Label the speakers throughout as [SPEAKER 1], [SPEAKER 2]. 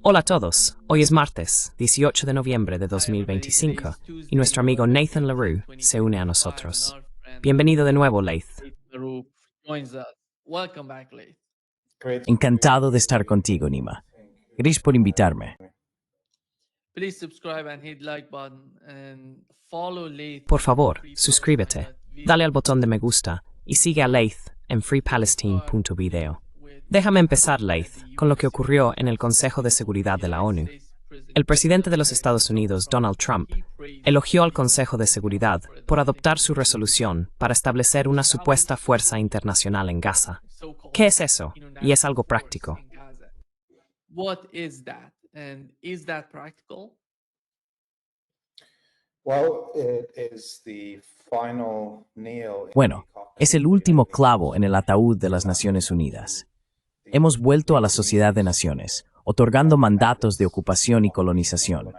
[SPEAKER 1] Hola a todos, hoy es martes, 18 de noviembre de 2025, y nuestro amigo Nathan LaRue se une a nosotros. Bienvenido de nuevo, Laith.
[SPEAKER 2] Encantado de estar contigo, Nima. Gracias por invitarme.
[SPEAKER 1] Por favor, suscríbete, dale al botón de me gusta y sigue a Laith en freepalestine.video. Déjame empezar, Laith, con lo que ocurrió en el Consejo de Seguridad de la ONU. El presidente de los Estados Unidos, Donald Trump, elogió al Consejo de Seguridad por adoptar su resolución para establecer una supuesta fuerza internacional en Gaza. ¿Qué es eso? Y es algo práctico.
[SPEAKER 2] Bueno, es el último clavo en el ataúd de las Naciones Unidas. Hemos vuelto a la Sociedad de Naciones, otorgando mandatos de ocupación y colonización.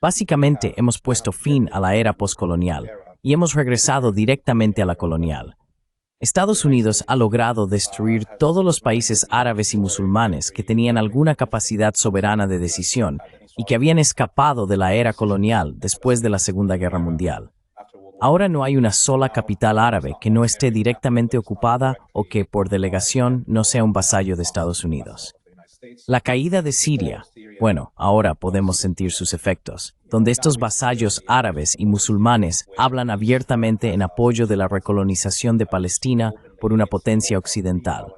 [SPEAKER 2] Básicamente, hemos puesto fin a la era postcolonial y hemos regresado directamente a la colonial. Estados Unidos ha logrado destruir todos los países árabes y musulmanes que tenían alguna capacidad soberana de decisión y que habían escapado de la era colonial después de la Segunda Guerra Mundial. Ahora no hay una sola capital árabe que no esté directamente ocupada o que, por delegación, no sea un vasallo de Estados Unidos. La caída de Siria, bueno, ahora podemos sentir sus efectos, donde estos vasallos árabes y musulmanes hablan abiertamente en apoyo de la recolonización de Palestina por una potencia occidental.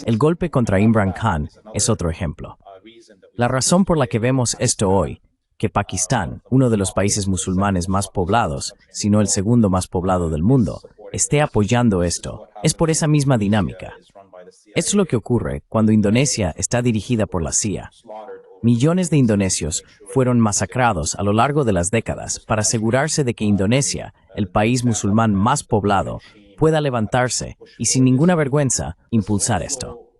[SPEAKER 2] El golpe contra Imran Khan es otro ejemplo. La razón por la que vemos esto hoy, que Pakistán, uno de los países musulmanes más poblados, si no el segundo más poblado del mundo, esté apoyando esto, es por esa misma dinámica. Esto es lo que ocurre cuando Indonesia está dirigida por la CIA. Millones de indonesios fueron masacrados a lo largo de las décadas para asegurarse de que Indonesia, el país musulmán más poblado, pueda levantarse y sin ninguna vergüenza impulsar esto.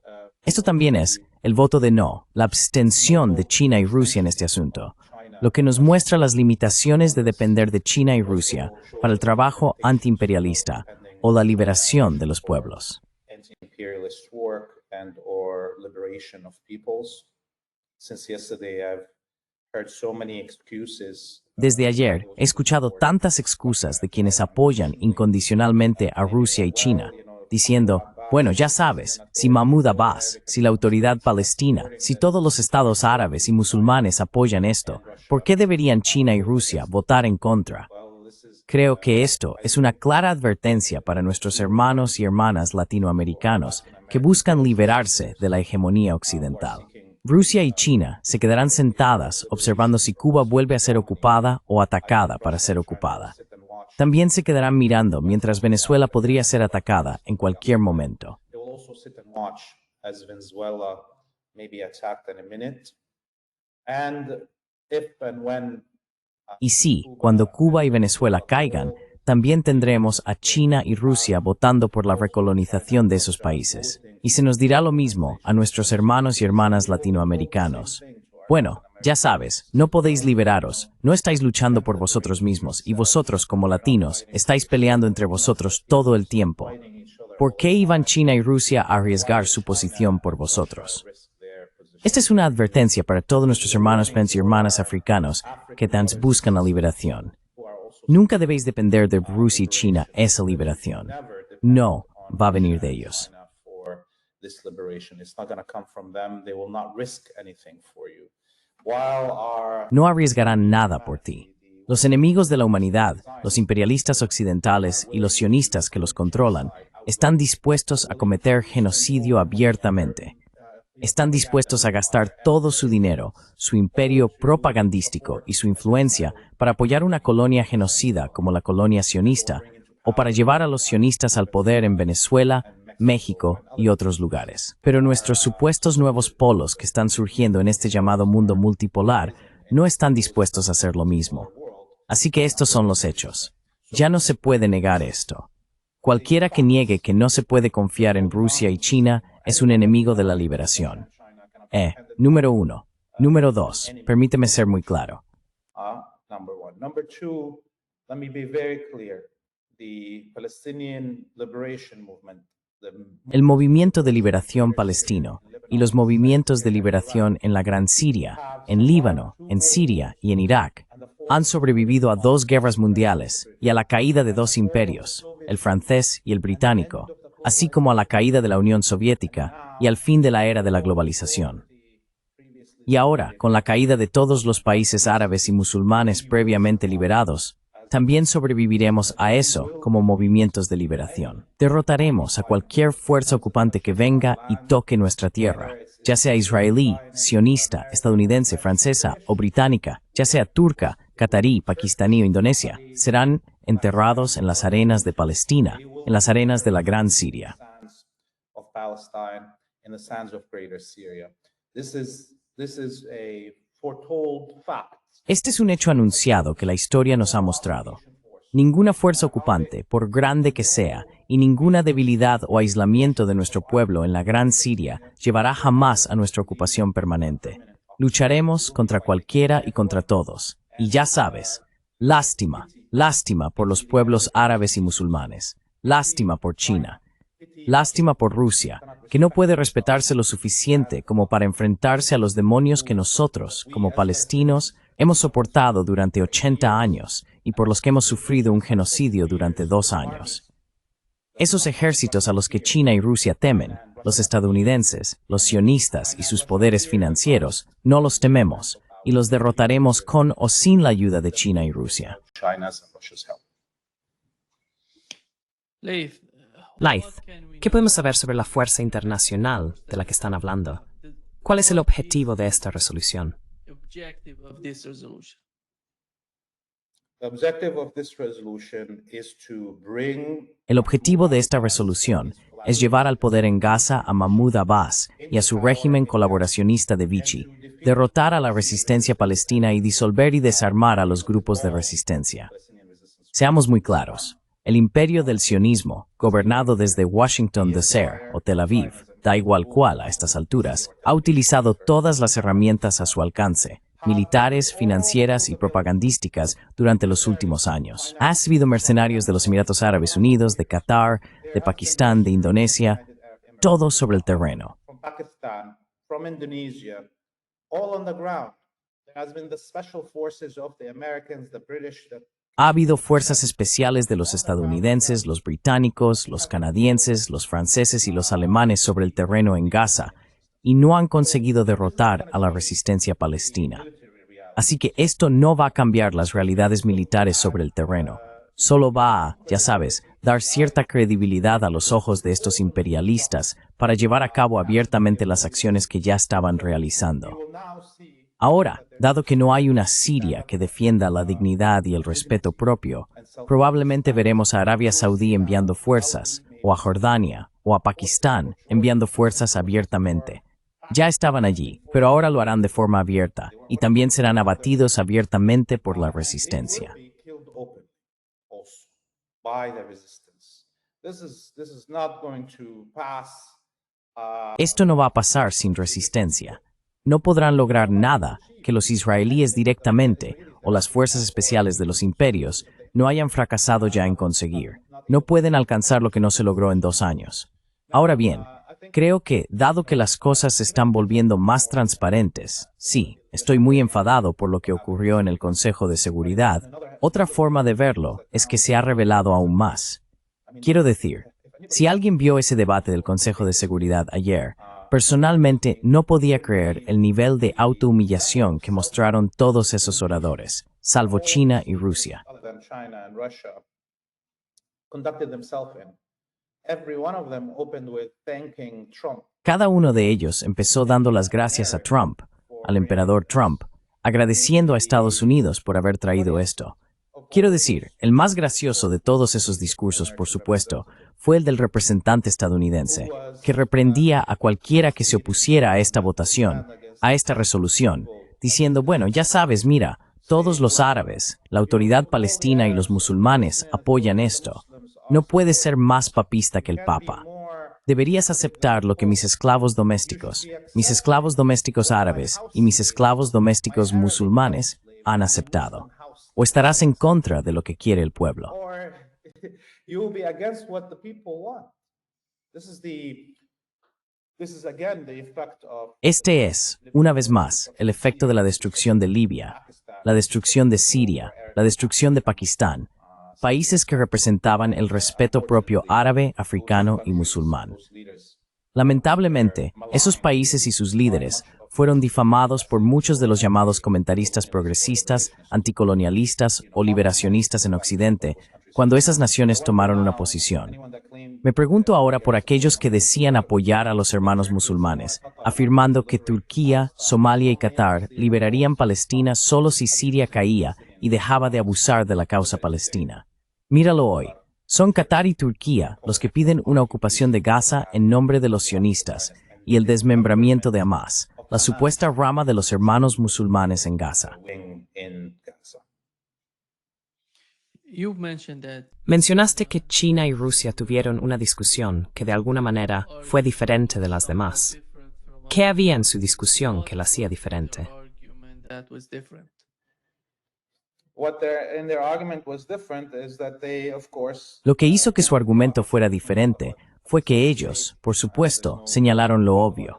[SPEAKER 2] Esto también es el voto de no, la abstención de China y Rusia en este asunto, lo que nos muestra las limitaciones de depender de China y Rusia para el trabajo antiimperialista o la liberación de los pueblos. Desde ayer, he escuchado tantas excusas de quienes apoyan incondicionalmente a Rusia y China, diciendo, bueno, ya sabes, si Mahmoud Abbas, si la autoridad palestina, si todos los estados árabes y musulmanes apoyan esto, ¿por qué deberían China y Rusia votar en contra? Creo que esto es una clara advertencia para nuestros hermanos y hermanas latinoamericanos que buscan liberarse de la hegemonía occidental. Rusia y China se quedarán sentadas observando si Cuba vuelve a ser ocupada o atacada para ser ocupada. También se quedarán mirando mientras Venezuela podría ser atacada en cualquier momento. Y sí, cuando Cuba y Venezuela caigan, también tendremos a China y Rusia votando por la recolonización de esos países. Y se nos dirá lo mismo a nuestros hermanos y hermanas latinoamericanos. Bueno, ya sabes, no podéis liberaros, no estáis luchando por vosotros mismos y vosotros como latinos estáis peleando entre vosotros todo el tiempo. ¿Por qué iban China y Rusia a arriesgar su posición por vosotros? Esta es una advertencia para todos nuestros hermanos y hermanas africanos que buscan la liberación. Nunca debéis depender de Rusia y China esa liberación. No va a venir de ellos. No arriesgarán nada por ti. Los enemigos de la humanidad, los imperialistas occidentales y los sionistas que los controlan, están dispuestos a cometer genocidio abiertamente. Están dispuestos a gastar todo su dinero, su imperio propagandístico y su influencia para apoyar una colonia genocida como la colonia sionista o para llevar a los sionistas al poder en Venezuela, México y otros lugares. Pero nuestros supuestos nuevos polos que están surgiendo en este llamado mundo multipolar no están dispuestos a hacer lo mismo. Así que estos son los hechos. Ya no se puede negar esto. Cualquiera que niegue que no se puede confiar en Rusia y China es un enemigo de la liberación. Número 1. Número 2. Permíteme ser muy claro. El movimiento de liberación palestino y los movimientos de liberación en la Gran Siria, en Líbano, en Siria y en Irak han sobrevivido a 2 guerras mundiales y a la caída de 2 imperios, el francés y el británico, así como a la caída de la Unión Soviética y al fin de la era de la globalización. Y ahora, con la caída de todos los países árabes y musulmanes previamente liberados, también sobreviviremos a eso como movimientos de liberación. Derrotaremos a cualquier fuerza ocupante que venga y toque nuestra tierra, ya sea israelí, sionista, estadounidense, francesa o británica, ya sea turca, catarí, pakistaní o indonesia, serán enterrados en las arenas de Palestina, en las arenas de la Gran Siria. Este es un hecho anunciado que la historia nos ha mostrado. Ninguna fuerza ocupante, por grande que sea, y ninguna debilidad o aislamiento de nuestro pueblo en la Gran Siria llevará jamás a nuestra ocupación permanente. Lucharemos contra cualquiera y contra todos. Y ya sabes, lástima, lástima por los pueblos árabes y musulmanes. Lástima por China. Lástima por Rusia, que no puede respetarse lo suficiente como para enfrentarse a los demonios que nosotros, como palestinos, hemos soportado durante 80 años y por los que hemos sufrido un genocidio durante 2 años. Esos ejércitos a los que China y Rusia temen, los estadounidenses, los sionistas y sus poderes financieros, no los tememos y los derrotaremos con o sin la ayuda de China y Rusia.
[SPEAKER 1] Laith, ¿qué podemos saber sobre la fuerza internacional de la que están hablando? ¿Cuál es el objetivo de esta resolución?
[SPEAKER 2] El objetivo de esta resolución es llevar al poder en Gaza a Mahmoud Abbas y a su régimen colaboracionista de Vichy, derrotar a la resistencia palestina y disolver y desarmar a los grupos de resistencia. Seamos muy claros. El imperio del sionismo, gobernado desde Washington D.C. o Tel Aviv, da igual cuál a estas alturas, ha utilizado todas las herramientas a su alcance, militares, financieras y propagandísticas durante los últimos años. Ha recibido mercenarios de los Emiratos Árabes Unidos, de Qatar, de Pakistán, de Indonesia, todo sobre el terreno. Ha habido fuerzas especiales de los estadounidenses, los británicos, los canadienses, los franceses y los alemanes sobre el terreno en Gaza, y no han conseguido derrotar a la resistencia palestina. Así que esto no va a cambiar las realidades militares sobre el terreno. Solo va a, ya sabes, dar cierta credibilidad a los ojos de estos imperialistas para llevar a cabo abiertamente las acciones que ya estaban realizando. Ahora, dado que no hay una Siria que defienda la dignidad y el respeto propio, probablemente veremos a Arabia Saudí enviando fuerzas, o a Jordania, o a Pakistán enviando fuerzas abiertamente. Ya estaban allí, pero ahora lo harán de forma abierta, y también serán abatidos abiertamente por la resistencia. Esto no va a pasar sin resistencia. No podrán lograr nada que los israelíes directamente o las fuerzas especiales de los imperios no hayan fracasado ya en conseguir. No pueden alcanzar lo que no se logró en 2 años. Ahora bien, creo que, dado que las cosas se están volviendo más transparentes, sí, estoy muy enfadado por lo que ocurrió en el Consejo de Seguridad, otra forma de verlo es que se ha revelado aún más. Quiero decir, si alguien vio ese debate del Consejo de Seguridad ayer, personalmente no podía creer el nivel de autohumillación que mostraron todos esos oradores, salvo China y Rusia. Cada uno de ellos empezó dando las gracias a Trump, al emperador Trump, agradeciendo a Estados Unidos por haber traído esto. Quiero decir, el más gracioso de todos esos discursos, por supuesto, fue el del representante estadounidense, que reprendía a cualquiera que se opusiera a esta votación, a esta resolución, diciendo, bueno, ya sabes, mira, todos los árabes, la autoridad palestina y los musulmanes apoyan esto. No puedes ser más papista que el Papa. Deberías aceptar lo que mis esclavos domésticos árabes y mis esclavos domésticos musulmanes han aceptado. O estarás en contra de lo que quiere el pueblo.
[SPEAKER 3] You will be against what the people want. This is again the effect of
[SPEAKER 2] Este es, una vez más, el efecto de la destrucción de Libia, la destrucción de Siria, la destrucción de Pakistán, países que representaban el respeto propio árabe, africano y musulmán. Lamentablemente, esos países y sus líderes fueron difamados por muchos de los llamados comentaristas progresistas, anticolonialistas o liberacionistas en Occidente, cuando esas naciones tomaron una posición. Me pregunto ahora por aquellos que decían apoyar a los hermanos musulmanes, afirmando que Turquía, Somalia y Qatar liberarían Palestina solo si Siria caía y dejaba de abusar de la causa palestina. Míralo hoy. Son Qatar y Turquía los que piden una ocupación de Gaza en nombre de los sionistas y el desmembramiento de Hamas, la supuesta rama de los hermanos musulmanes en Gaza.
[SPEAKER 1] Mencionaste que China y Rusia tuvieron una discusión que de alguna manera fue diferente de las demás. ¿Qué había en su discusión que la hacía diferente?
[SPEAKER 2] Lo que hizo que su argumento fuera diferente fue que ellos, por supuesto, señalaron lo obvio.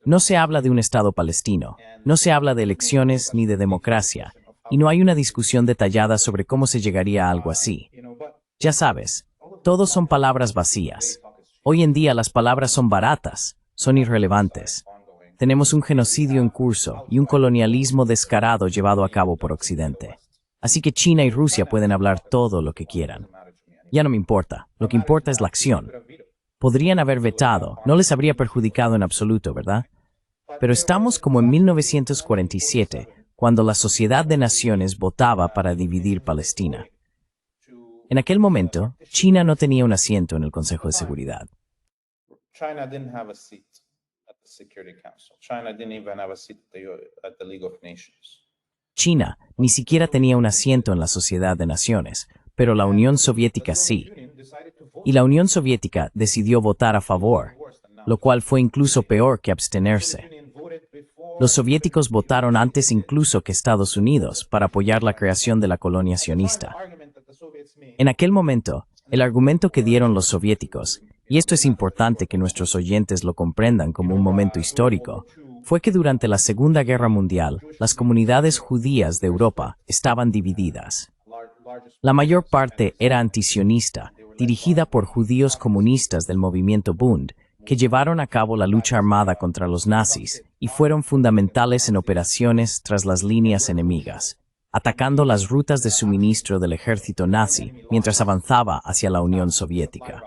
[SPEAKER 2] No se habla de un Estado palestino, no se habla de elecciones ni de democracia, y no hay una discusión detallada sobre cómo se llegaría a algo así. Ya sabes, todos son palabras vacías. Hoy en día las palabras son baratas, son irrelevantes. Tenemos un genocidio en curso y un colonialismo descarado llevado a cabo por Occidente. Así que China y Rusia pueden hablar todo lo que quieran. Ya no me importa, lo que importa es la acción. Podrían haber vetado, no les habría perjudicado en absoluto, ¿verdad? Pero estamos como en 1947, cuando la Sociedad de Naciones votaba para dividir Palestina. En aquel momento, China no tenía un asiento en el Consejo de Seguridad.
[SPEAKER 3] China didn't have a seat at the Security Council. China didn't even have a seat at the League of Nations.
[SPEAKER 2] China ni siquiera tenía un asiento en la Sociedad de Naciones, pero la Unión Soviética sí. Y la Unión Soviética decidió votar a favor, lo cual fue incluso peor que abstenerse. Los soviéticos votaron antes incluso que Estados Unidos para apoyar la creación de la colonia sionista. En aquel momento, el argumento que dieron los soviéticos, y esto es importante que nuestros oyentes lo comprendan como un momento histórico, fue que durante la Segunda Guerra Mundial, las comunidades judías de Europa estaban divididas. La mayor parte era antisionista, dirigida por judíos comunistas del movimiento Bund, que llevaron a cabo la lucha armada contra los nazis y fueron fundamentales en operaciones tras las líneas enemigas, atacando las rutas de suministro del ejército nazi mientras avanzaba hacia la Unión Soviética.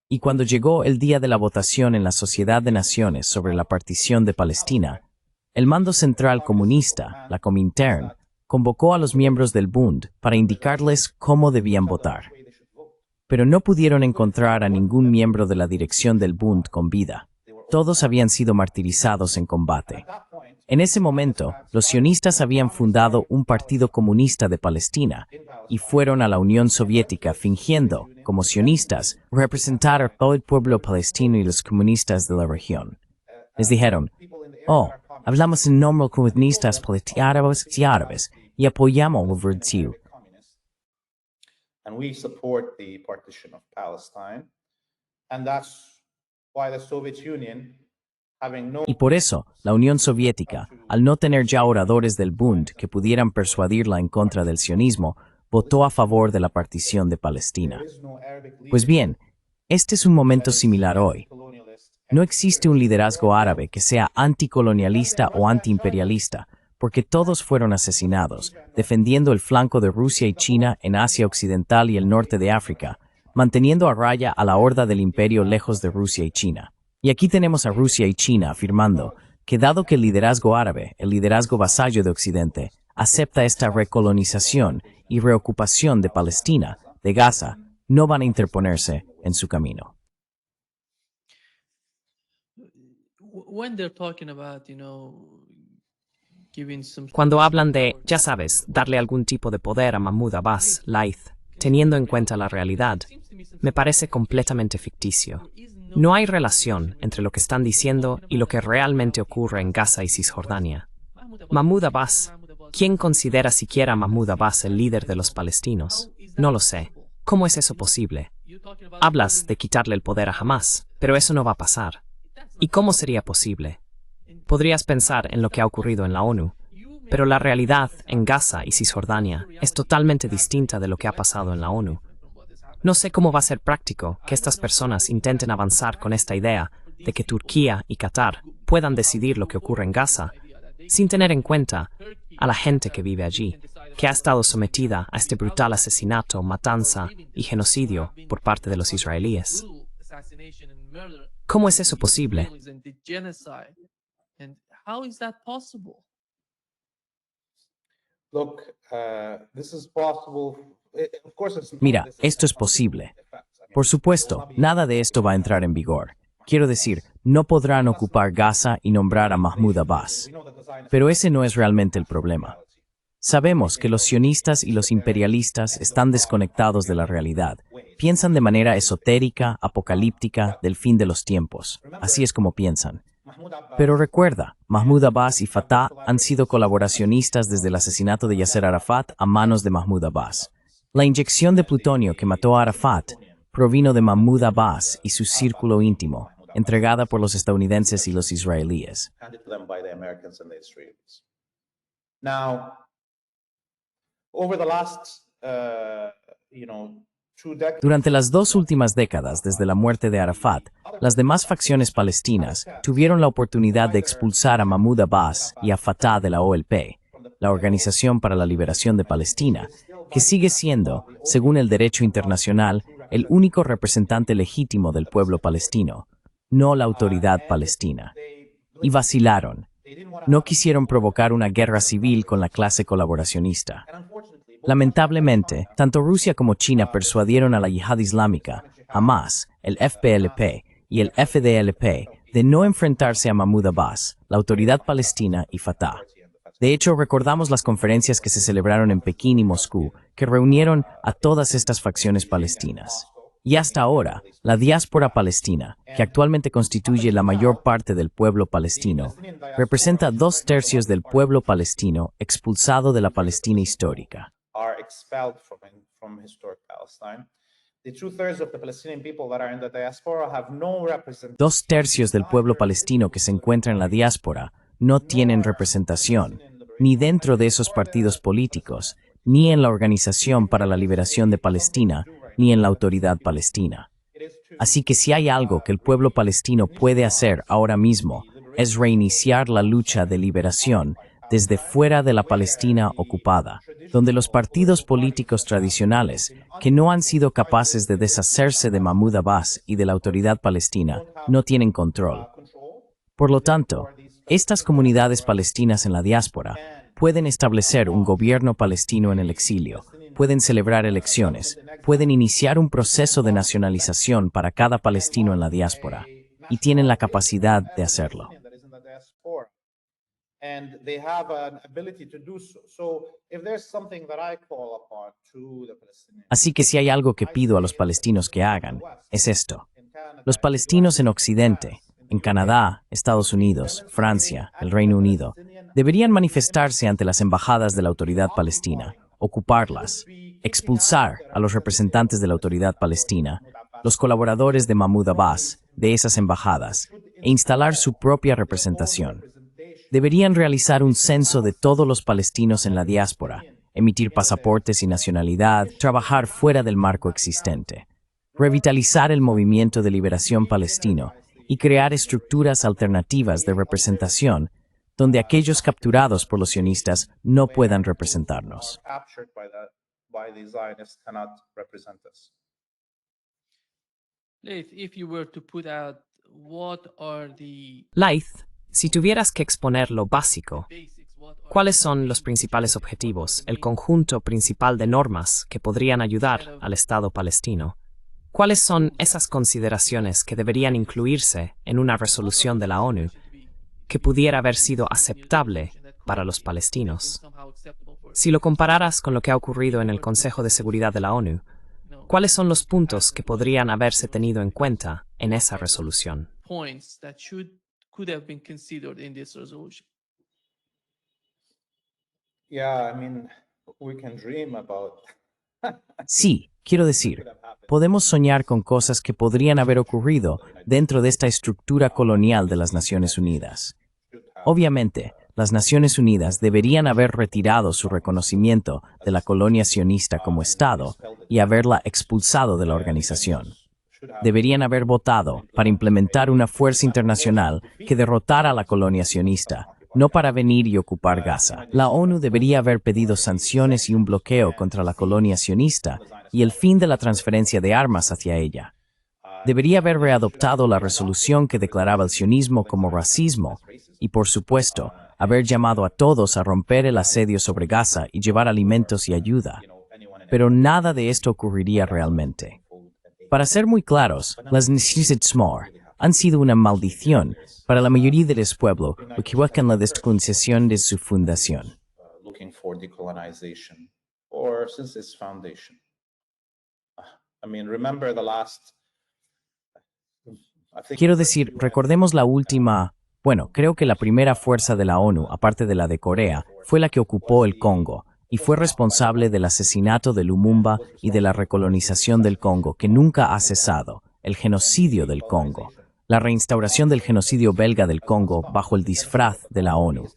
[SPEAKER 2] Y cuando llegó el día de la votación en la Sociedad de Naciones sobre la partición de Palestina, el mando central comunista, la Comintern, convocó a los miembros del Bund para indicarles cómo debían votar. Pero no pudieron encontrar a ningún miembro de la dirección del Bund con vida. Todos habían sido martirizados en combate. En ese momento, los sionistas habían fundado un partido comunista de Palestina y fueron a la Unión Soviética fingiendo, como sionistas, representar a todo el pueblo palestino y los comunistas de la región. Les dijeron, oh, hablamos en nombre de comunistas palestinos y árabes y apoyamos el virtue.
[SPEAKER 3] And we support the partition of Palestine. And that's why the Soviet Union, having no...
[SPEAKER 2] Y por eso, la Unión Soviética, al no tener ya oradores del Bund que pudieran persuadirla en contra del sionismo, votó a favor de la partición de Palestina. Pues bien, este es un momento similar hoy. No existe un liderazgo árabe que sea anticolonialista o antiimperialista, porque todos fueron asesinados, defendiendo el flanco de Rusia y China en Asia Occidental y el norte de África, manteniendo a raya a la horda del imperio lejos de Rusia y China. Y aquí tenemos a Rusia y China afirmando que dado que el liderazgo árabe, el liderazgo vasallo de Occidente, acepta esta recolonización y reocupación de Palestina, de Gaza, no van a interponerse en su camino.
[SPEAKER 1] Cuando hablan de, ya sabes, darle algún tipo de poder a Mahmoud Abbas, Laith, teniendo en cuenta la realidad, me parece completamente ficticio. No hay relación entre lo que están diciendo y lo que realmente ocurre en Gaza y Cisjordania. Mahmoud Abbas, ¿quién considera siquiera a Mahmoud Abbas el líder de los palestinos? No lo sé. ¿Cómo es eso posible? Hablas de quitarle el poder a Hamás, pero eso no va a pasar. ¿Y cómo sería posible? Podrías pensar en lo que ha ocurrido en la ONU, pero la realidad en Gaza y Cisjordania es totalmente distinta de lo que ha pasado en la ONU. No sé cómo va a ser práctico que estas personas intenten avanzar con esta idea de que Turquía y Qatar puedan decidir lo que ocurre en Gaza, sin tener en cuenta a la gente que vive allí, que ha estado sometida a este brutal asesinato, matanza y genocidio por parte de los israelíes. ¿Cómo es eso posible?
[SPEAKER 3] Look, this is possible. Of course, it's not
[SPEAKER 2] Mira,
[SPEAKER 3] this
[SPEAKER 2] esto es
[SPEAKER 3] is not
[SPEAKER 2] posible.
[SPEAKER 3] effects. I mean,
[SPEAKER 2] Por supuesto, nada de esto va a entrar en vigor. Quiero decir, no podrán ocupar Gaza y nombrar a Mahmoud Abbas.
[SPEAKER 3] we know that the Zionists
[SPEAKER 2] Pero ese no es realmente el problema. Sabemos que los sionistas y los imperialistas están desconectados de la realidad. Piensan de manera esotérica, apocalíptica, del fin de los tiempos. Así es como piensan.
[SPEAKER 3] Mahmoud Abbas
[SPEAKER 2] Pero recuerda, Mahmoud Abbas y Fatah han sido colaboracionistas desde el asesinato de Yasser Arafat a manos de Mahmoud Abbas. La inyección de plutonio que mató a Arafat provino de Mahmoud Abbas y su círculo íntimo, entregada por los estadounidenses y los israelíes.
[SPEAKER 3] handed to them by the Americans and the Israelis. Now, over the last, 2 decades,
[SPEAKER 2] Durante las 2 últimas décadas desde la muerte de Arafat, las demás facciones palestinas tuvieron la oportunidad de expulsar a Mahmoud Abbas y a Fatah de la OLP, la Organización para la Liberación de Palestina, que sigue siendo, según el derecho internacional, el único representante legítimo del pueblo palestino, no la autoridad palestina. Y vacilaron. No quisieron provocar una guerra civil con la clase colaboracionista. Lamentablemente, tanto Rusia como China persuadieron a la Yihad Islámica, Hamas, el FPLP y el FDLP de no enfrentarse a Mahmoud Abbas, la autoridad palestina y Fatah. De hecho, recordamos las conferencias que se celebraron en Pekín y Moscú, que reunieron a todas estas facciones palestinas. Y hasta ahora, la diáspora palestina, que actualmente constituye la mayor parte del pueblo palestino, representa 2/3 del pueblo palestino expulsado de la Palestina histórica.
[SPEAKER 3] are expelled from historic Palestine. The 2/3 of the Palestinian people that are in the diaspora have no representation.
[SPEAKER 2] 2/3 del pueblo palestino que se encuentra en la diáspora no tienen representación, ni dentro de esos partidos políticos, ni en la Organización para la Liberación de Palestina, ni en la Autoridad Palestina. Así que si hay algo que el pueblo palestino puede hacer ahora mismo, es reiniciar la lucha de liberación desde fuera de la Palestina ocupada, donde los partidos políticos tradicionales, que no han sido capaces de deshacerse de Mahmoud Abbas y de la Autoridad Palestina, no tienen control. Por lo tanto, estas comunidades palestinas en la diáspora pueden establecer un gobierno palestino en el exilio, pueden celebrar elecciones, pueden iniciar un proceso de nacionalización para cada palestino en la diáspora, y tienen la capacidad de hacerlo.
[SPEAKER 3] And they have an ability to do so. So if there's something that I call upon to the Palestinians,
[SPEAKER 2] Así que si hay algo que pido a los palestinos que hagan, es esto. Los palestinos en Occidente, en Canadá, Estados Unidos, Francia, el Reino Unido, deberían manifestarse ante las embajadas de la Autoridad Palestina, ocuparlas, expulsar a los representantes de la Autoridad Palestina, los colaboradores de Mahmoud Abbas, de esas embajadas, e instalar su propia representación. Deberían realizar un censo de todos los palestinos en la diáspora, emitir pasaportes y nacionalidad, trabajar fuera del marco existente, revitalizar el movimiento de liberación palestino y crear estructuras alternativas de representación donde aquellos capturados por los sionistas no puedan representarnos.
[SPEAKER 3] captured by the Zionists cannot represent us.
[SPEAKER 4] Leith, if you were to put out what are the
[SPEAKER 1] Laith, si tuvieras que exponer lo básico,
[SPEAKER 4] basics, what are
[SPEAKER 1] ¿cuáles son los principales objetivos, el conjunto principal de normas que podrían ayudar al Estado palestino? ¿Cuáles son esas consideraciones que deberían incluirse en una resolución de la ONU que pudiera haber sido aceptable para los palestinos?
[SPEAKER 4] somehow acceptable for
[SPEAKER 1] Si lo compararas con lo que ha ocurrido en el Consejo de Seguridad de la ONU, ¿cuáles son los puntos que podrían haberse tenido en cuenta en esa resolución.
[SPEAKER 4] points that could have been considered in this resolution.
[SPEAKER 3] Yeah, I mean, we can dream about
[SPEAKER 2] Sí, quiero decir, podemos soñar con cosas que podrían haber ocurrido dentro de esta estructura colonial de las Naciones Unidas. Obviamente, las Naciones Unidas deberían haber retirado su reconocimiento de la colonia sionista como Estado y haberla expulsado de la organización. Deberían haber votado para implementar una fuerza internacional que derrotara a la colonia sionista, no para venir y ocupar Gaza. La ONU debería haber pedido sanciones y un bloqueo contra la colonia sionista y el fin de la transferencia de armas hacia ella. Debería haber readoptado la resolución que declaraba el sionismo como racismo y, por supuesto, haber llamado a todos a romper el asedio sobre Gaza y llevar alimentos y ayuda. Pero nada de esto ocurriría realmente. Para ser muy claros, las Nisizitsmor han sido una maldición para la mayoría del pueblo que buscan la descolonización de su fundación.
[SPEAKER 3] looking for decolonization or since its foundation. I mean, remember the last. I think
[SPEAKER 2] Quiero decir, recordemos la última, creo que la primera fuerza de la ONU, aparte de la de Corea, fue la que ocupó el Congo y fue responsable del asesinato de Lumumba y de la recolonización del Congo, que nunca ha cesado, el genocidio del Congo, la reinstauración del genocidio belga del Congo bajo el disfraz de la ONU.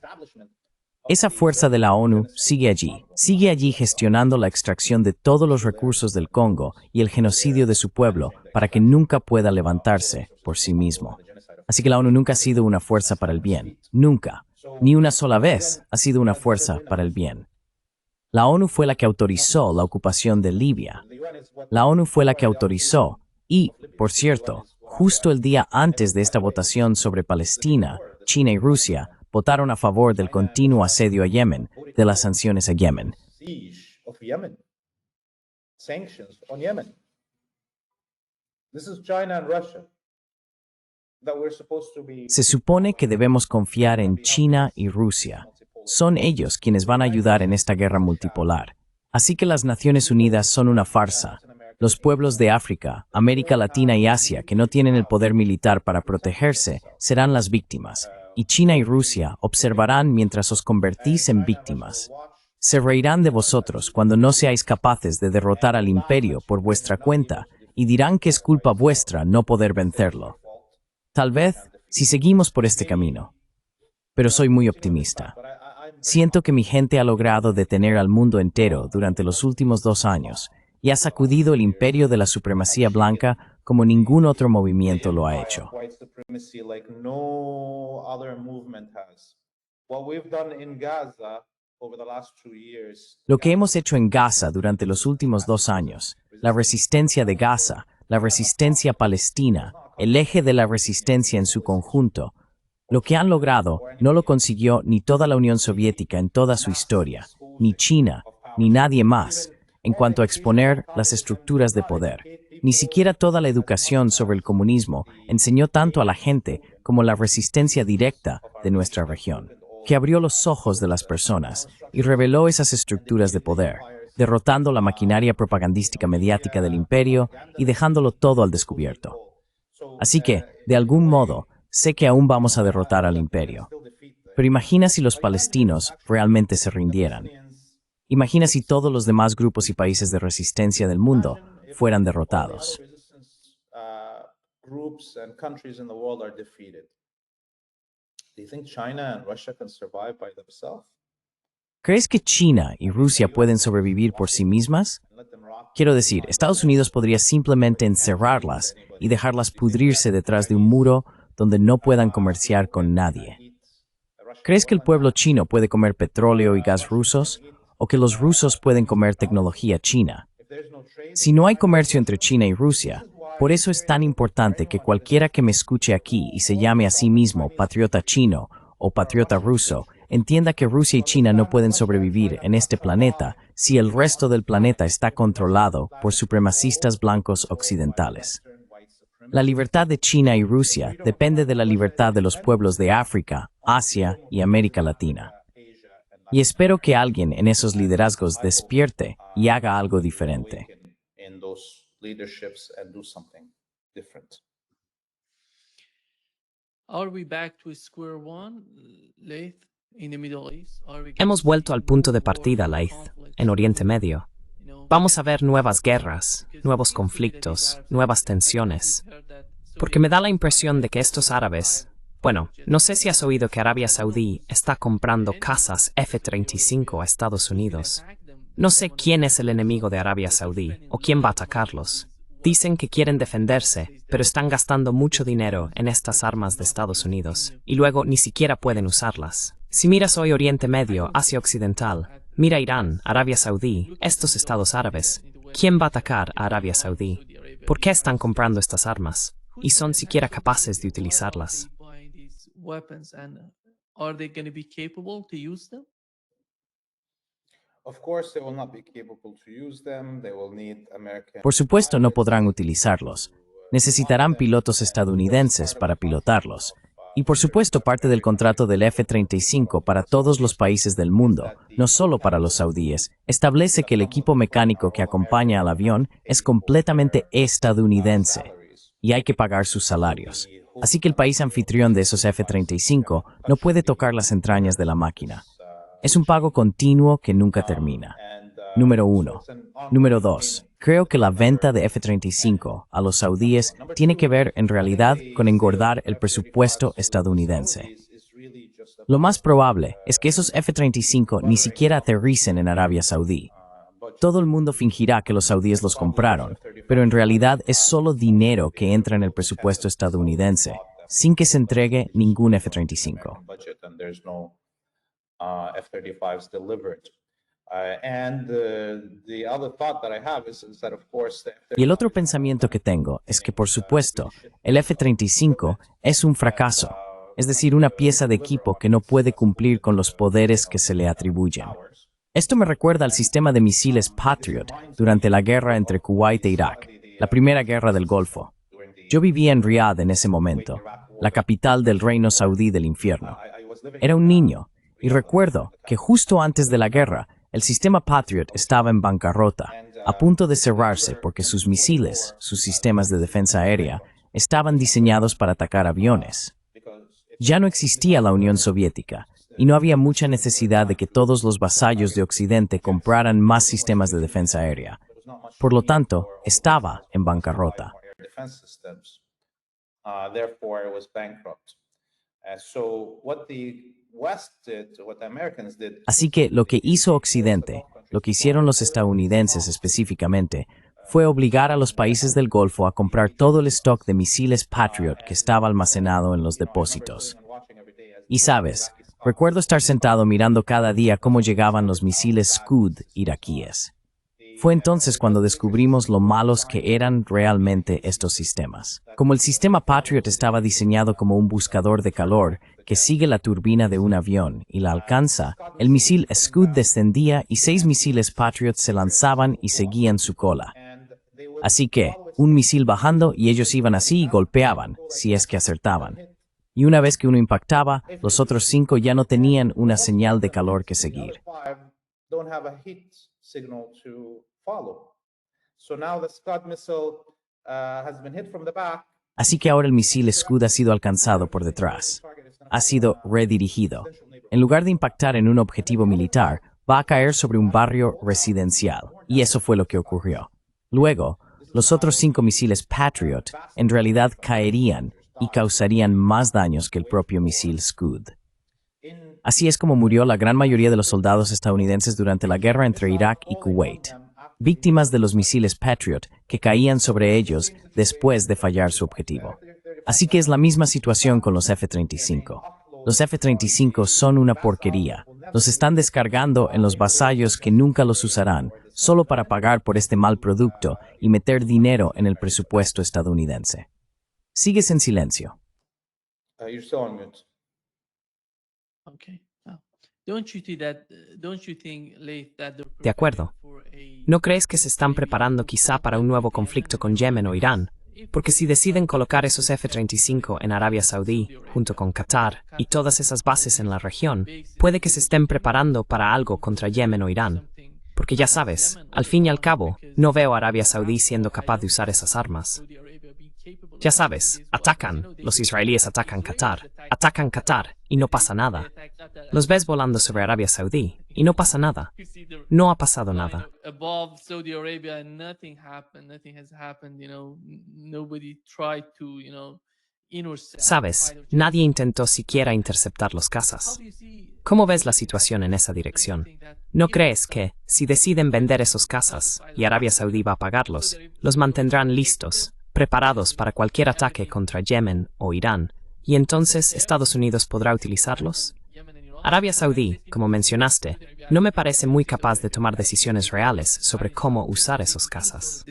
[SPEAKER 2] Esa fuerza de la ONU sigue allí gestionando la extracción de todos los recursos del Congo y el genocidio de su pueblo para que nunca pueda levantarse por sí mismo. Así que la ONU nunca ha sido una fuerza para el bien, nunca, ni una sola vez ha sido una fuerza para el bien. La ONU fue la que autorizó la ocupación de Libia. La ONU fue la que autorizó y, por cierto, justo el día antes de esta votación sobre Palestina, China y Rusia votaron a favor del continuo asedio a Yemen, de las sanciones a Yemen.
[SPEAKER 3] siege of Yemen, sanctions on Yemen. This is China and Russia that we're supposed to be.
[SPEAKER 2] Se supone que debemos confiar en China y Rusia. Son ellos quienes van a ayudar en esta guerra multipolar. Así que las Naciones Unidas son una farsa. Los pueblos de África, América Latina y Asia que no tienen el poder militar para protegerse serán las víctimas, y China y Rusia observarán mientras os convertís en víctimas. Se reirán de vosotros cuando no seáis capaces de derrotar al imperio por vuestra cuenta y dirán que es culpa vuestra no poder vencerlo. Tal vez, si seguimos por este camino. Pero soy muy optimista. Siento que mi gente ha logrado detener al mundo entero durante los últimos 2 años y ha sacudido el imperio de la supremacía blanca como ningún otro movimiento lo ha hecho.
[SPEAKER 3] White supremacy like no other movement has. What we've done in Gaza over the last 2 years.
[SPEAKER 2] Lo que hemos hecho en Gaza durante los últimos 2 años, la resistencia de Gaza, la resistencia palestina, el eje de la resistencia en su conjunto, lo que han logrado no lo consiguió ni toda la Unión Soviética en toda su historia, ni China, ni nadie más, en cuanto a exponer las estructuras de poder. Ni siquiera toda la educación sobre el comunismo enseñó tanto a la gente como la resistencia directa de nuestra región, que abrió los ojos de las personas y reveló esas estructuras de poder, derrotando la maquinaria propagandística mediática del imperio y dejándolo todo al descubierto. Así que, de algún modo, sé que aún vamos a derrotar al imperio. Pero imagina si los palestinos realmente se rindieran. Imagina si todos los demás grupos y países de resistencia del mundo fueran derrotados.
[SPEAKER 3] Groups and countries in the world are defeated. Do you think China and Russia can survive by themselves?
[SPEAKER 2] ¿Crees que China y Rusia pueden sobrevivir por sí mismas? Quiero decir, Estados Unidos podría simplemente encerrarlas y dejarlas pudrirse detrás de un muro donde no puedan comerciar con nadie. ¿Crees que el pueblo chino puede comer petróleo y gas rusos? ¿O que los rusos pueden comer tecnología china? Si no hay comercio entre China y Rusia, por eso es tan importante que cualquiera que me escuche aquí y se llame a sí mismo patriota chino o patriota ruso, entienda que Rusia y China no pueden sobrevivir en este planeta si el resto del planeta está controlado por supremacistas blancos occidentales. La libertad de China y Rusia depende de la libertad de los pueblos de África, Asia y América Latina. Y espero que alguien en esos liderazgos despierte y haga algo diferente.
[SPEAKER 3] In those leaderships and do something different.
[SPEAKER 4] Are we back to square one, Laith, in the Middle East? Are we
[SPEAKER 1] Hemos
[SPEAKER 4] going
[SPEAKER 1] vuelto al punto de partida, Laith, en Oriente Medio. Vamos a ver nuevas guerras, nuevos conflictos, nuevas tensiones. Porque me da la impresión de que estos árabes... Bueno, no sé si has oído que Arabia Saudí está comprando cazas F-35 a Estados Unidos. No sé quién es el enemigo de Arabia Saudí o quién va a atacarlos. Dicen que quieren defenderse, pero están gastando mucho dinero en estas armas de Estados Unidos y luego ni siquiera pueden usarlas. Si miras hoy Oriente Medio, Asia Occidental, mira Irán, Arabia Saudí, estos estados árabes. ¿Quién va a atacar a Arabia Saudí? ¿Por qué están comprando estas armas? Y son siquiera capaces de utilizarlas.
[SPEAKER 4] weapons, and are they going to be capable to use them?
[SPEAKER 3] Of course, they will not be capable to use them. They will need American.
[SPEAKER 2] Por supuesto, no podrán utilizarlos. Necesitarán pilotos estadounidenses para pilotarlos. Y por supuesto, parte del contrato del F-35 para todos los países del mundo, no solo para los saudíes, establece que el equipo mecánico que acompaña al avión es completamente estadounidense y hay que pagar sus salarios. Así que el país anfitrión de esos F-35 no puede tocar las entrañas de la máquina. Es un pago continuo que nunca termina. Número 1. Número 2. Creo que la venta de F-35 a los saudíes tiene que ver en realidad con engordar el presupuesto estadounidense. Lo más probable es que esos F-35 ni siquiera aterricen en Arabia Saudí. Todo el mundo fingirá que los saudíes los compraron, pero en realidad es solo dinero que entra en el presupuesto estadounidense, sin que se entregue ningún F-35.
[SPEAKER 3] F-35s delivered.
[SPEAKER 2] Y el otro pensamiento que tengo es que, por supuesto, el F-35 es un fracaso, es decir, una pieza de equipo que no puede cumplir con los poderes que se le atribuyen. Esto me recuerda al sistema de misiles Patriot durante la guerra entre Kuwait e Irak, la primera guerra del Golfo. Yo vivía en Riad en ese momento, la capital del reino saudí del infierno. Era un niño, y recuerdo que justo antes de la guerra, el sistema Patriot estaba en bancarrota, a punto de cerrarse porque sus misiles, sus sistemas de defensa aérea, estaban diseñados para atacar aviones. Ya no existía la Unión Soviética, y no había mucha necesidad de que todos los vasallos de Occidente compraran más sistemas de defensa aérea. Por lo tanto, estaba en bancarrota. Así que lo que hizo Occidente, lo que hicieron los estadounidenses específicamente, fue obligar a los países del Golfo a comprar todo el stock de misiles Patriot que estaba almacenado en los depósitos. Y sabes, recuerdo estar sentado mirando cada día cómo llegaban los misiles Scud iraquíes. Fue entonces cuando descubrimos lo malos que eran realmente estos sistemas. Como el sistema Patriot estaba diseñado como un buscador de calor que sigue la turbina de un avión y la alcanza, el misil Scud descendía y 6 misiles Patriot se lanzaban y seguían su cola. Así que, un misil bajando y ellos iban así y golpeaban, si es que acertaban. Y una vez que uno impactaba, los otros 5 ya no tenían una señal de calor que seguir. Así que ahora el misil Scud ha sido alcanzado por detrás. Ha sido redirigido. En lugar de impactar en un objetivo militar, va a caer sobre un barrio residencial. Y eso fue lo que ocurrió. Luego, los otros 5 misiles Patriot en realidad caerían y causarían más daños que el propio misil Scud. Así es como murió la gran mayoría de los soldados estadounidenses durante la guerra entre Irak y Kuwait, víctimas de los misiles Patriot que caían sobre ellos después de fallar su objetivo. Así que es la misma situación con los F-35. Los F-35 son una porquería. Los están descargando en los vasallos que nunca los usarán, solo para pagar por este mal producto y meter dinero en el presupuesto estadounidense. Sigues en silencio.
[SPEAKER 3] You're still on mute.
[SPEAKER 4] Okay. Now, don't you think, Laith, that they're
[SPEAKER 1] De acuerdo.
[SPEAKER 4] preparing for a-
[SPEAKER 1] ¿No crees que se están preparando quizá para un nuevo conflicto con Yemen o Irán? Porque si deciden colocar esos F-35 en Arabia Saudí, junto con Qatar, y todas esas bases en la región, puede que se estén preparando para algo contra Yemen o Irán. Porque ya sabes, al fin y al cabo, no veo a Arabia Saudí siendo capaz de usar esas armas.
[SPEAKER 4] Saudi Arabia being
[SPEAKER 1] Ya sabes, atacan, los israelíes atacan Qatar y no pasa nada. Los ves volando sobre Arabia Saudí y no pasa nada. No ha pasado nada.
[SPEAKER 4] Above Saudi Arabia, nothing happened. Nothing has happened. Nobody tried to, intercept
[SPEAKER 1] Sabes,
[SPEAKER 4] fighter jets.
[SPEAKER 1] nadie intentó siquiera interceptar los cazas. ¿Cómo ves la situación en esa dirección? ¿No crees que, si deciden vender esos cazas y Arabia Saudí va a pagarlos, los mantendrán listos, preparados para cualquier ataque contra Yemen o Irán, y entonces Estados Unidos podrá utilizarlos? Arabia Saudí, como mencionaste, no me parece muy capaz de tomar decisiones reales sobre cómo usar esos cazas.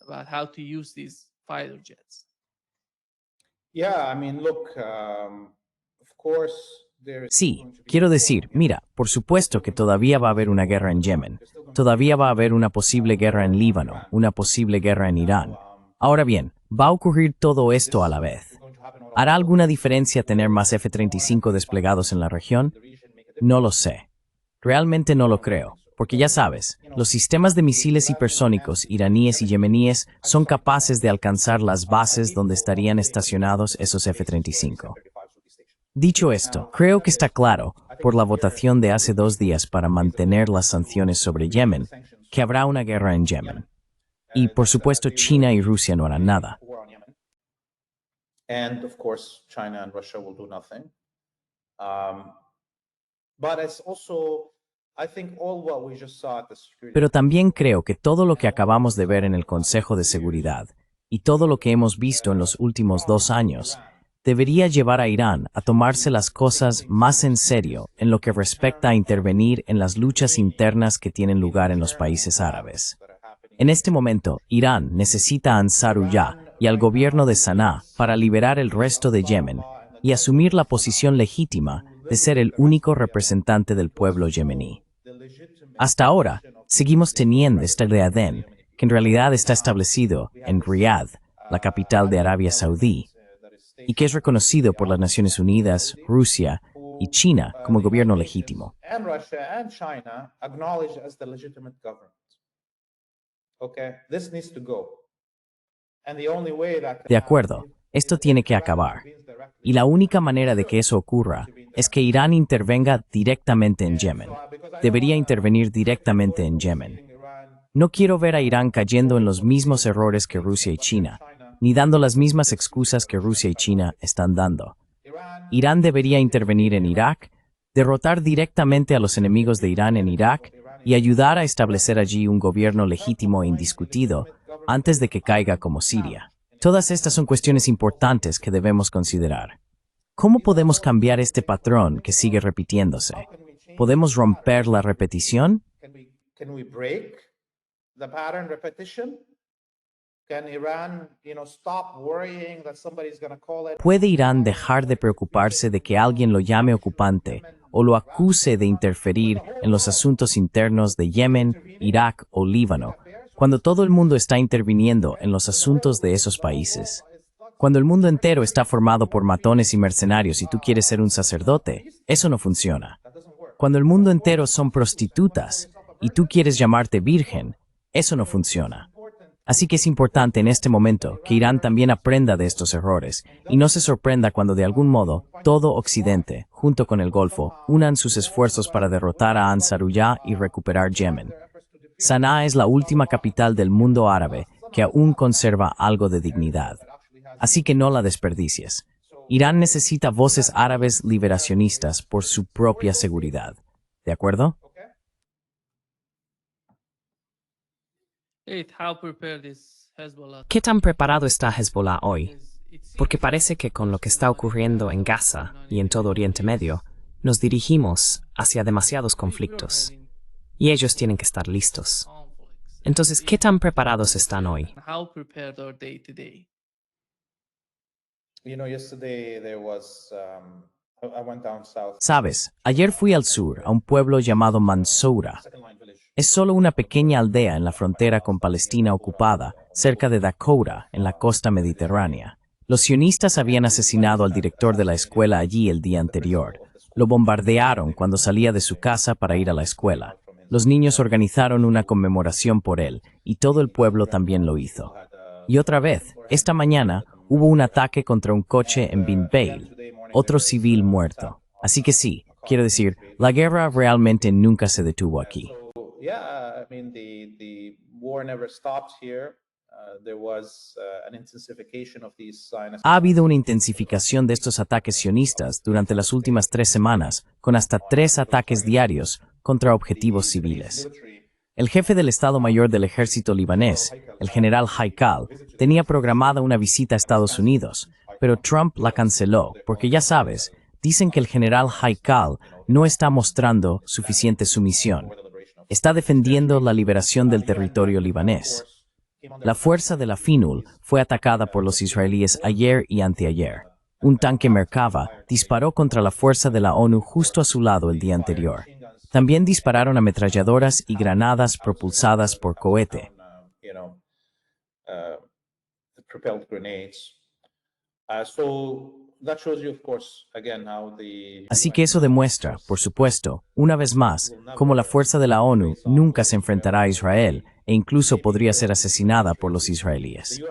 [SPEAKER 4] About how to use these fighter jets.
[SPEAKER 3] Yeah, I mean, look, of course,
[SPEAKER 2] Sí, quiero decir, mira, por supuesto que todavía va a haber una guerra en Yemen, todavía va a haber una posible guerra en Líbano, una posible guerra en Irán. Ahora bien, ¿va a ocurrir todo esto a la vez? ¿Hará alguna diferencia tener más F-35 desplegados en la región? No lo sé. Realmente no lo creo, porque ya sabes, los sistemas de misiles hipersónicos iraníes y yemeníes son capaces de alcanzar las bases donde estarían estacionados esos F-35. Dicho esto, creo que está claro, por la votación de hace 2 días para mantener las sanciones sobre Yemen, que habrá una guerra en Yemen. Y, por supuesto, China y Rusia no harán nada.
[SPEAKER 3] And of course, China and Russia will do nothing. But it's also, I think, all what we just saw at the security.
[SPEAKER 2] Pero también creo que todo lo que acabamos de ver en el Consejo de Seguridad y todo lo que hemos visto en los últimos 2 años debería llevar a Irán a tomarse las cosas más en serio en lo que respecta a intervenir en las luchas internas que tienen lugar en los países árabes. En este momento, Irán necesita a Ansarullah y al gobierno de Sanaa para liberar el resto de Yemen y asumir la posición legítima de ser el único representante del pueblo yemení. Hasta ahora, seguimos teniendo esta de Adén, que en realidad está establecido en Riyadh, la capital de Arabia Saudí, y que es reconocido por las Naciones Unidas, Rusia y China como gobierno legítimo.
[SPEAKER 3] And Russia and China acknowledged as the legitimate government. Okay, this needs to go. And the only way that can
[SPEAKER 2] De acuerdo, esto tiene que acabar. Y la única manera de que eso ocurra es que Irán intervenga directamente en Yemen. Debería intervenir directamente en Yemen. No quiero ver a Irán cayendo en los mismos errores que Rusia y China, ni dando las mismas excusas que Rusia y China están dando. Irán debería intervenir en Irak, derrotar directamente a los enemigos de Irán en Irak y ayudar a establecer allí un gobierno legítimo e indiscutido antes de que caiga como Siria. Todas estas son cuestiones importantes que debemos considerar. ¿Cómo podemos cambiar este patrón que sigue repitiéndose? ¿Podemos romper la repetición?
[SPEAKER 3] Can we break the pattern repetition? Can Iran, stop worrying that somebody's going to call it?
[SPEAKER 2] ¿Puede Irán dejar de preocuparse de que alguien lo llame ocupante o lo acuse de interferir en los asuntos internos de Yemen, Irak o Líbano, cuando todo el mundo está interviniendo en los asuntos de esos países? Cuando el mundo entero está formado por matones y mercenarios y tú quieres ser un sacerdote, eso no funciona. Cuando el mundo entero son prostitutas y tú quieres llamarte virgen, eso no funciona. Así que es importante en este momento que Irán también aprenda de estos errores y no se sorprenda cuando de algún modo todo Occidente, junto con el Golfo, unan sus esfuerzos para derrotar a Ansarullah y recuperar Yemen. Sanaa es la última capital del mundo árabe que aún conserva algo de dignidad. Así que no la desperdicies. Irán necesita voces árabes liberacionistas por su propia seguridad. ¿De acuerdo?
[SPEAKER 4] How prepared is Hezbollah?
[SPEAKER 1] ¿Qué tan preparado está Hezbollah hoy? Porque parece que con lo que está ocurriendo en Gaza y en todo Oriente Medio, nos dirigimos hacia demasiados conflictos. Y ellos tienen que estar listos. Entonces, ¿qué tan preparados están hoy?
[SPEAKER 4] How prepared are they today?
[SPEAKER 3] Yesterday there was, I went down south.
[SPEAKER 2] Sabes, ayer fui al sur, a un pueblo llamado Mansoura.
[SPEAKER 3] Second-line village.
[SPEAKER 2] Es solo una pequeña aldea en la frontera con Palestina ocupada, cerca de Dakoura, en la costa mediterránea. Los sionistas habían asesinado al director de la escuela allí el día anterior. Lo bombardearon cuando salía de su casa para ir a la escuela. Los niños organizaron una conmemoración por él, y todo el pueblo también lo hizo. Y otra vez, esta mañana, hubo un ataque contra un coche en Bin Bail, otro civil muerto. Así que sí, quiero decir, la guerra realmente nunca se detuvo aquí.
[SPEAKER 3] So yeah, I mean the war never stopped here. There was an intensification of these Zionist.
[SPEAKER 2] Ha habido una intensificación de estos ataques sionistas durante las últimas 3 semanas, con hasta 3 ataques diarios contra objetivos civiles. El jefe del Estado Mayor del Ejército libanés, el general Haikal, tenía programada una visita a Estados Unidos, pero Trump la canceló porque ya sabes, dicen que el general Haikal no está mostrando suficiente sumisión. Está defendiendo la liberación del territorio libanés. La fuerza de la FINUL fue atacada por los israelíes ayer y anteayer. Un tanque Merkava disparó contra la fuerza de la ONU justo a su lado el día anterior. También dispararon ametralladoras y granadas propulsadas por cohete.
[SPEAKER 3] Propelled grenades. So that shows you, of course, again, how the
[SPEAKER 2] Así que eso demuestra, por supuesto, una vez más, cómo la fuerza de la ONU nunca se enfrentará a Israel e incluso podría ser asesinada por los israelíes.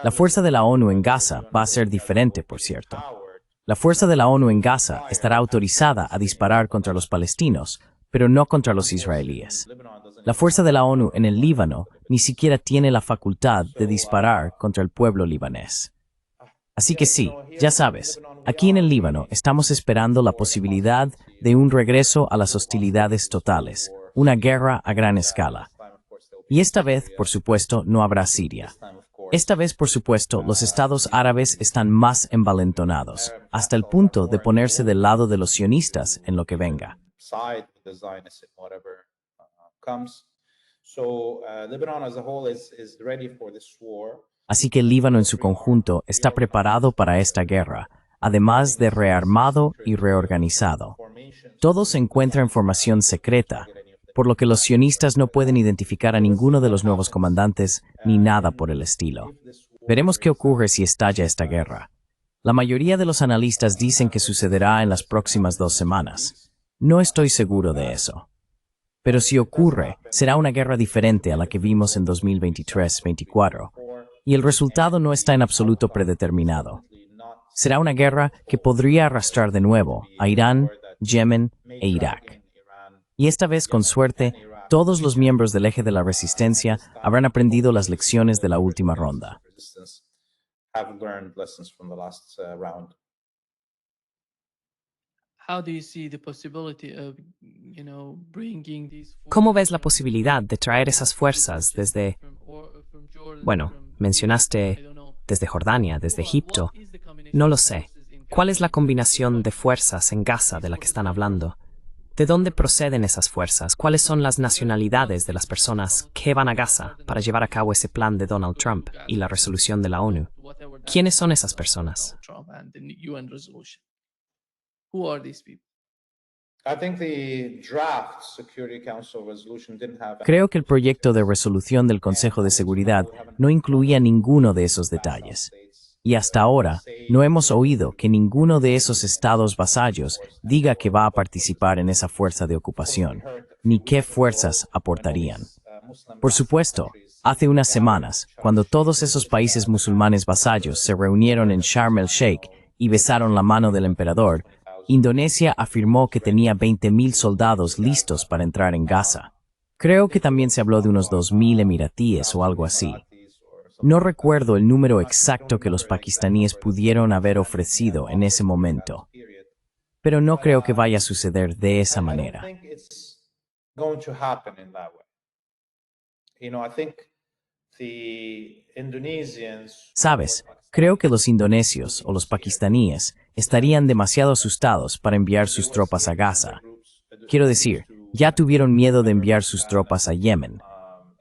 [SPEAKER 2] La fuerza de la ONU en Gaza va a ser diferente, por cierto. La fuerza de la ONU en Gaza estará autorizada a disparar contra los palestinos, pero no contra los israelíes. La fuerza de la ONU en el Líbano ni siquiera tiene la facultad de disparar contra el pueblo libanés. Así que sí, ya sabes, aquí en el Líbano estamos esperando la posibilidad de un regreso a las hostilidades totales, una guerra a gran escala. Y esta vez, por supuesto, no habrá Siria. Esta vez, por supuesto, los estados árabes están más envalentonados, hasta el punto de ponerse del lado de los sionistas en lo que venga.
[SPEAKER 3] side with the Zionists in whatever comes. So Lebanon as a whole is ready for this war.
[SPEAKER 2] Así que el Líbano en su conjunto está preparado para esta guerra, además de rearmado y reorganizado. Todo se encuentra en formación secreta, por lo que los sionistas no pueden identificar a ninguno de los nuevos comandantes ni nada por el estilo. Veremos qué ocurre si estalla esta guerra. La mayoría de los analistas dicen que sucederá en las próximas 2 semanas. No estoy seguro de eso. Pero si ocurre, será una guerra diferente a la que vimos en 2023-24, y el resultado no está en absoluto predeterminado. Será una guerra que podría arrastrar de nuevo a Irán, Yemen e Irak. Y esta vez, con suerte, todos los miembros del eje de la resistencia habrán aprendido las lecciones de la última ronda.
[SPEAKER 3] Have learned lessons from the last round.
[SPEAKER 4] How do you see the possibility of, bringing these
[SPEAKER 1] ¿Cómo ves la posibilidad de traer esas fuerzas desde, bueno, mencionaste desde Jordania, desde Egipto? No lo sé. ¿Cuál es la combinación de fuerzas en Gaza de la que están hablando? ¿De dónde proceden esas fuerzas? ¿Cuáles son las nacionalidades de las personas que van a Gaza para llevar a cabo ese plan de Donald Trump y la resolución de la ONU? ¿Quiénes son esas personas?
[SPEAKER 4] Trump and the UN resolution? Who are these people?
[SPEAKER 3] I think the draft Security Council resolution didn't have.
[SPEAKER 2] Creo que el proyecto de resolución del Consejo de Seguridad no incluía ninguno de esos detalles. Y hasta ahora, no hemos oído que ninguno de esos estados vasallos diga que va a participar en esa fuerza de ocupación, ni qué fuerzas aportarían. Por supuesto, hace unas semanas, cuando todos esos países musulmanes vasallos se reunieron en Sharm el-Sheikh y besaron la mano del emperador, Indonesia afirmó que tenía 20.000 soldados listos para entrar en Gaza. Creo que también se habló de unos 2.000 emiratíes o algo así. No recuerdo el número exacto que los pakistaníes pudieron haber ofrecido en ese momento, pero no creo que vaya a suceder de esa manera.
[SPEAKER 3] I don't think it's going to happen in that way. I think the Indonesians.
[SPEAKER 2] Sabes, creo que los indonesios o los pakistaníes estarían demasiado asustados para enviar sus tropas a Gaza. Quiero decir, ya tuvieron miedo de enviar sus tropas a Yemen.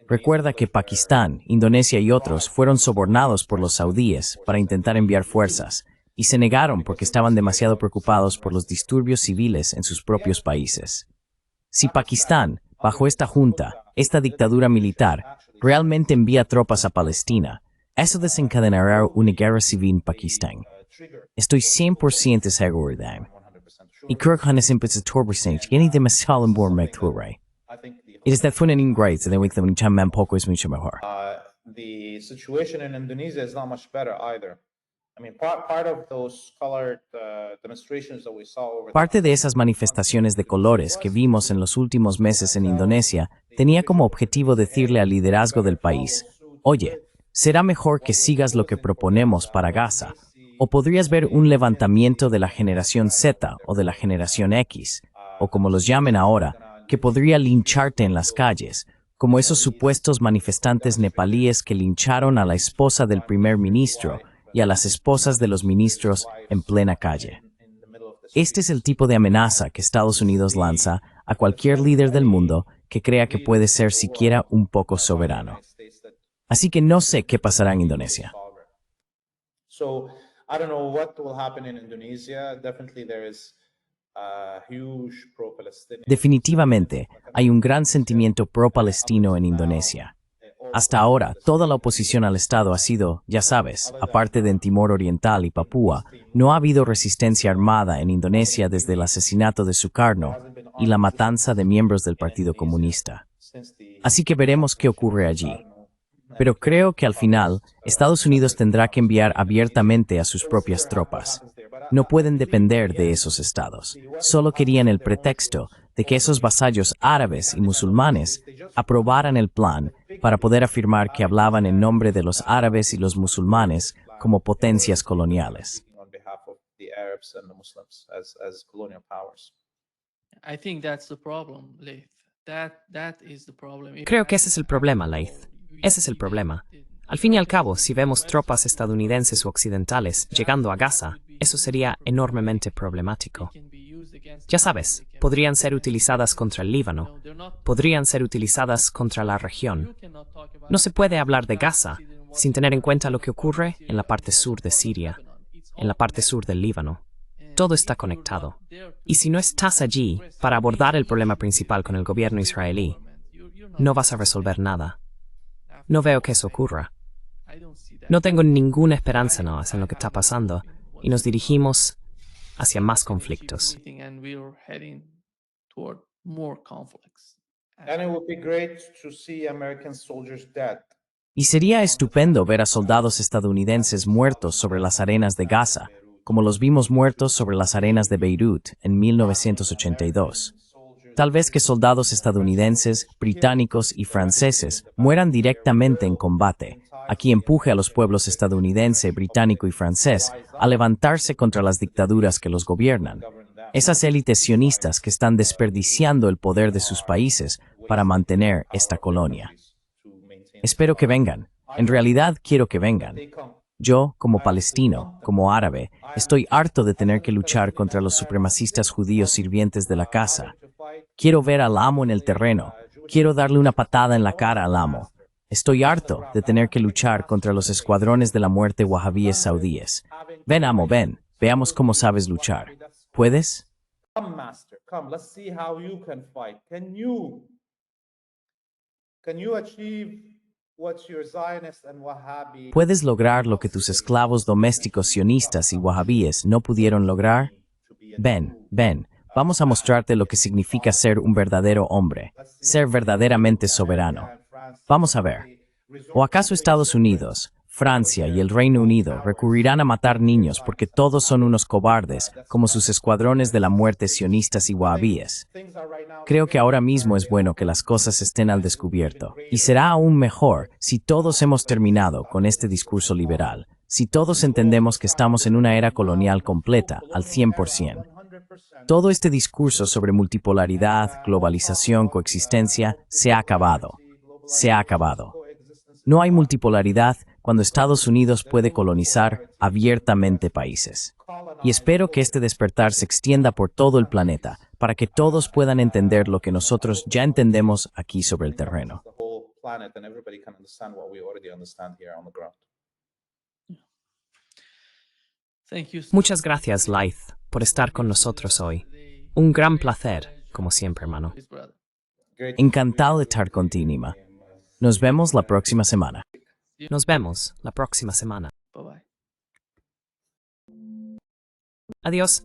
[SPEAKER 2] Recuerda que Pakistán, Indonesia y otros fueron sobornados por los saudíes para intentar enviar fuerzas, y se negaron porque estaban demasiado preocupados por los disturbios civiles en sus propios países. Si Pakistán, bajo esta junta, esta dictadura militar, realmente envía tropas a Palestina, eso desencadenará una guerra civil en Pakistán. Estoy 100% seguro de ello. Y creo que es imposible que ni demasiado en buen mecture.
[SPEAKER 3] I think
[SPEAKER 2] Es de funen ingrate de que mucho más poco es mucho mejor.
[SPEAKER 3] the situation in Indonesia is not much better either. I mean, part of those colored demonstrations that we saw over
[SPEAKER 2] Parte de esas manifestaciones de colores que vimos en los últimos meses en Indonesia tenía como objetivo decirle al liderazgo del país, oye, será mejor que sigas lo que proponemos para Gaza, o podrías ver un levantamiento de la generación Z o de la generación X, o como los llamen ahora, que podría lincharte en las calles, como esos supuestos manifestantes nepalíes que lincharon a la esposa del primer ministro y a las esposas de los ministros en plena calle. Este es el tipo de amenaza que Estados Unidos lanza a cualquier líder del mundo que crea que puede ser siquiera un poco soberano. Así que no sé qué pasará en Indonesia.
[SPEAKER 3] So I don't know what will happen in Indonesia. Definitely there is a huge pro-Palestinian.
[SPEAKER 2] Definitivamente, hay un gran sentimiento pro-palestino en Indonesia. Hasta ahora, toda la oposición al Estado ha sido, ya sabes, aparte de en Timor Oriental y Papúa, no ha habido resistencia armada en Indonesia desde el asesinato de Sukarno y la matanza de miembros del Partido Comunista. Así que veremos qué ocurre allí. Pero creo que al final, Estados Unidos tendrá que enviar abiertamente a sus propias tropas. No pueden depender de esos estados. Solo querían el pretexto de que esos vasallos árabes y musulmanes aprobaran el plan para poder afirmar que hablaban en nombre de los árabes y los musulmanes como potencias coloniales.
[SPEAKER 3] On behalf of the Arabs and the Muslims as colonial powers.
[SPEAKER 4] I think that's the problem, Leith. That is the problem.
[SPEAKER 1] Creo que ese es el problema, Leith. Ese es el problema. Al fin y al cabo, si vemos tropas estadounidenses u occidentales llegando a Gaza, eso sería enormemente problemático. Ya sabes, podrían ser utilizadas contra el Líbano, podrían ser utilizadas contra la región. No se puede hablar de Gaza sin tener en cuenta lo que ocurre en la parte sur de Siria, en la parte sur del Líbano. Todo está conectado. Y si no estás allí para abordar el problema principal con el gobierno israelí, no vas a resolver nada. No veo que eso ocurra. No tengo ninguna esperanza en lo que está pasando y nos dirigimos hacia más conflictos.
[SPEAKER 4] And we're heading toward more conflicts.
[SPEAKER 3] And it would be great to see American soldiers dead.
[SPEAKER 2] Y sería estupendo ver a soldados estadounidenses muertos sobre las arenas de Gaza, como los vimos muertos sobre las arenas de Beirut en 1982. Tal vez que soldados estadounidenses, británicos y franceses mueran directamente en combate, aquí empuje a los pueblos estadounidense, británico y francés a levantarse contra las dictaduras que los gobiernan. Esas élites sionistas que están desperdiciando el poder de sus países para mantener esta colonia. Espero que vengan. En realidad quiero que vengan. Yo, como palestino, como árabe, estoy harto de tener que luchar contra los supremacistas judíos sirvientes de la casa. Quiero ver al amo en el terreno. Quiero darle una patada en la cara al amo. Estoy harto de tener que luchar contra los escuadrones de la muerte wahabíes saudíes. Ven, amo, ven. Veamos cómo sabes luchar. ¿Puedes?
[SPEAKER 3] Come, master, come. Let's see how you can fight. Can you achieve what your Zionist and Wahhabi?
[SPEAKER 2] ¿Puedes lograr lo que tus esclavos domésticos sionistas y wahabíes no pudieron lograr? Ven, ven. Vamos a mostrarte lo que significa ser un verdadero hombre, ser verdaderamente soberano. Vamos a ver. ¿O acaso Estados Unidos, Francia y el Reino Unido recurrirán a matar niños porque todos son unos cobardes, como sus escuadrones de la muerte sionistas y wahabíes? Creo que ahora mismo es bueno que las cosas estén al descubierto, y será aún mejor si todos hemos terminado con este discurso liberal, si todos entendemos que estamos en una era colonial completa, al 100%. Todo este discurso sobre multipolaridad, globalización, coexistencia, se ha acabado. Se ha acabado. No hay multipolaridad cuando Estados Unidos puede colonizar abiertamente países. Y espero que este despertar se extienda por todo el planeta, para que todos puedan entender lo que nosotros ya entendemos aquí sobre el terreno.
[SPEAKER 3] The whole planet and everybody can understand what we already understand here on the ground.
[SPEAKER 4] Thank you.
[SPEAKER 1] Muchas gracias, Leith, por estar con nosotros hoy. Un gran placer, como siempre, hermano.
[SPEAKER 4] Brother.
[SPEAKER 3] Great.
[SPEAKER 2] Encantado de estar contigo, Nima. Nos vemos la próxima semana.
[SPEAKER 1] Nos vemos la próxima semana.
[SPEAKER 4] Bye-bye.
[SPEAKER 1] Adiós.